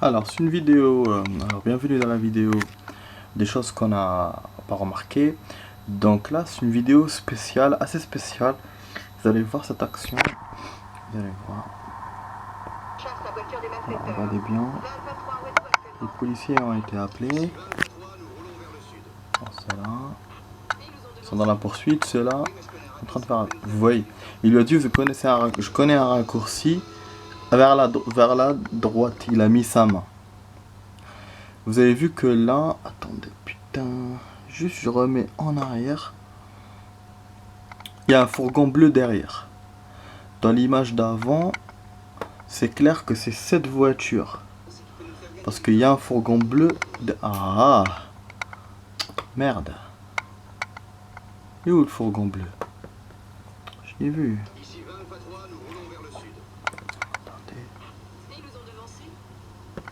Alors, c'est une vidéo. Alors, bienvenue dans la vidéo des choses qu'on n'a pas remarquées. Donc là, c'est une vidéo spéciale, assez spéciale. Vous allez voir cette action. Vous allez voir. Alors, regardez bien. Les policiers ont été appelés. Ceux-là. Ils sont dans la poursuite. Ceux-là. En train de faire. Vous voyez. Il lui a dit, je connais un raccourci. Vers la droite. Il a mis sa main. Vous avez vu que là, attendez, putain, juste je remets en arrière. Il y a un fourgon bleu derrière. Dans l'image d'avant, c'est clair que c'est cette voiture. Parce qu'il y a un fourgon bleu. Ah, merde. Il est où le fourgon bleu? Je l'ai vu. Attendez.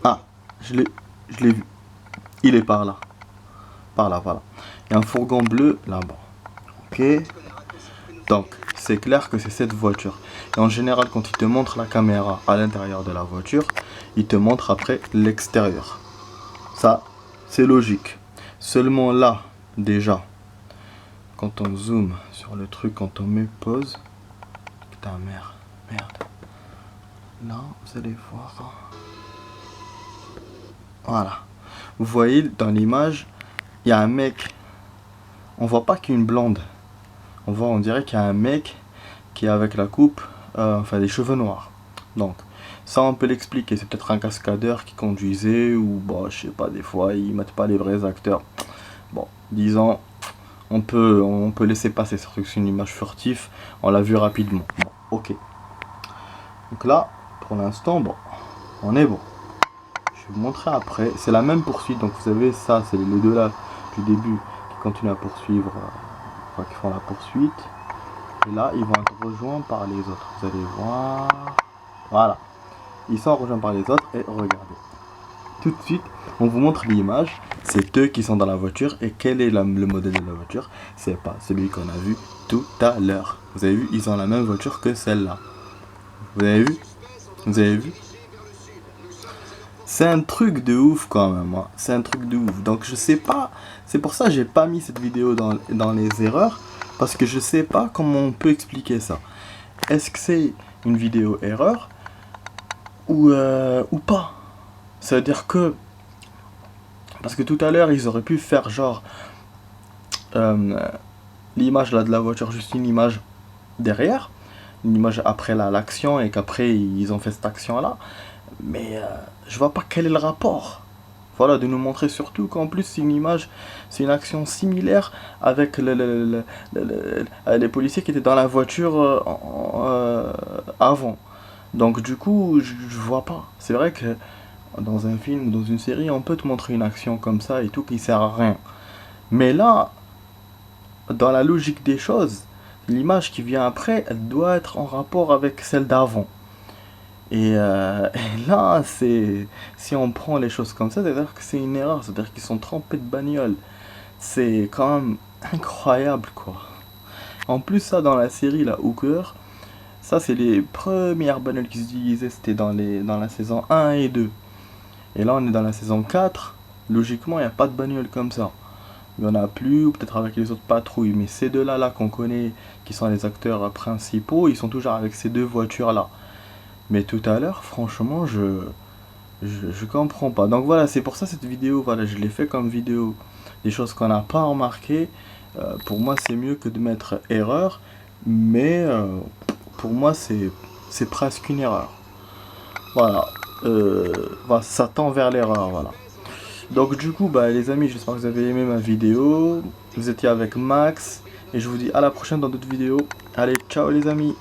Ah, je l'ai vu. Il est par là. Par là, voilà. Il y a un fourgon bleu là-bas. Ok. Donc, c'est clair que c'est cette voiture. Et en général, quand il te montre la caméra à l'intérieur de la voiture, il te montre après l'extérieur. Ça, c'est logique. Seulement là, déjà, quand on zoome sur le truc, quand on met pause, putain, merde. Là, vous allez voir. Voilà. Vous voyez, dans l'image, il y a un mec. On voit pas qu'il y a une blonde. On dirait qu'il y a un mec qui est avec la coupe, enfin des cheveux noirs. Donc, ça on peut l'expliquer. C'est peut-être un cascadeur qui conduisait, ou bon, je sais pas, des fois ils mettent pas les vrais acteurs. Bon, disons, on peut laisser passer, surtout que c'est une image furtive. On l'a vu rapidement. Bon, ok. Donc là, pour l'instant, bon, on est bon. Je vais vous montrer après. C'est la même poursuite. Donc vous savez, ça, c'est les deux là du début qui continuent à poursuivre, qui font la poursuite. Et là, ils vont être rejoints par les autres. Vous allez voir. Voilà. Ils sont rejoints par les autres. Et regardez. Tout de suite, on vous montre l'image. C'est eux qui sont dans la voiture. Et quel est le modèle de la voiture? C'est pas celui qu'on a vu tout à l'heure. Vous avez vu, ils ont la même voiture que celle-là. Vous avez vu? Vous avez vu? C'est un truc de ouf quand même, hein. C'est un truc de ouf. Donc je sais pas, c'est pour ça que j'ai pas mis cette vidéo dans les erreurs, parce que je sais pas comment on peut expliquer ça. Est-ce que c'est une vidéo erreur ou pas? Ça veut dire que, parce que tout à l'heure ils auraient pu faire genre l'image là de la voiture, juste une image derrière, une image après l'action, et qu'après ils ont fait cette action là. Mais je vois pas quel est le rapport. Voilà, de nous montrer surtout qu'en plus c'est une image, c'est une action similaire avec les policiers qui étaient dans la voiture avant. Donc du coup, je vois pas. C'est vrai que dans un film ou dans une série, on peut te montrer une action comme ça et tout qui sert à rien. Mais là, dans la logique des choses, l'image qui vient après, elle doit être en rapport avec celle d'avant. Et là, si on prend les choses comme ça, c'est-à-dire que c'est une erreur, c'est-à-dire qu'ils sont trempés de bagnole. C'est quand même incroyable, quoi. En plus, ça, dans la série, la Hooker, ça, c'est les premières bagnoles qui s'utilisaient, c'était dans la saison 1 et 2. Et là, on est dans la saison 4, logiquement, il n'y a pas de bagnole comme ça. Il n'y en a plus, ou peut-être avec les autres patrouilles, mais ces deux-là, là, qu'on connaît, qui sont les acteurs principaux, ils sont toujours avec ces deux voitures-là. Mais tout à l'heure, franchement, je comprends pas. Donc voilà, c'est pour ça cette vidéo, voilà, je l'ai fait comme vidéo. Des choses qu'on n'a pas remarquées. Pour moi, c'est mieux que de mettre erreur. Mais pour moi, c'est presque une erreur. Voilà. Voilà, ça tend vers l'erreur, voilà. Donc du coup, bah, les amis, j'espère que vous avez aimé ma vidéo. Vous étiez avec Max. Et je vous dis à la prochaine dans d'autres vidéos. Allez, ciao les amis.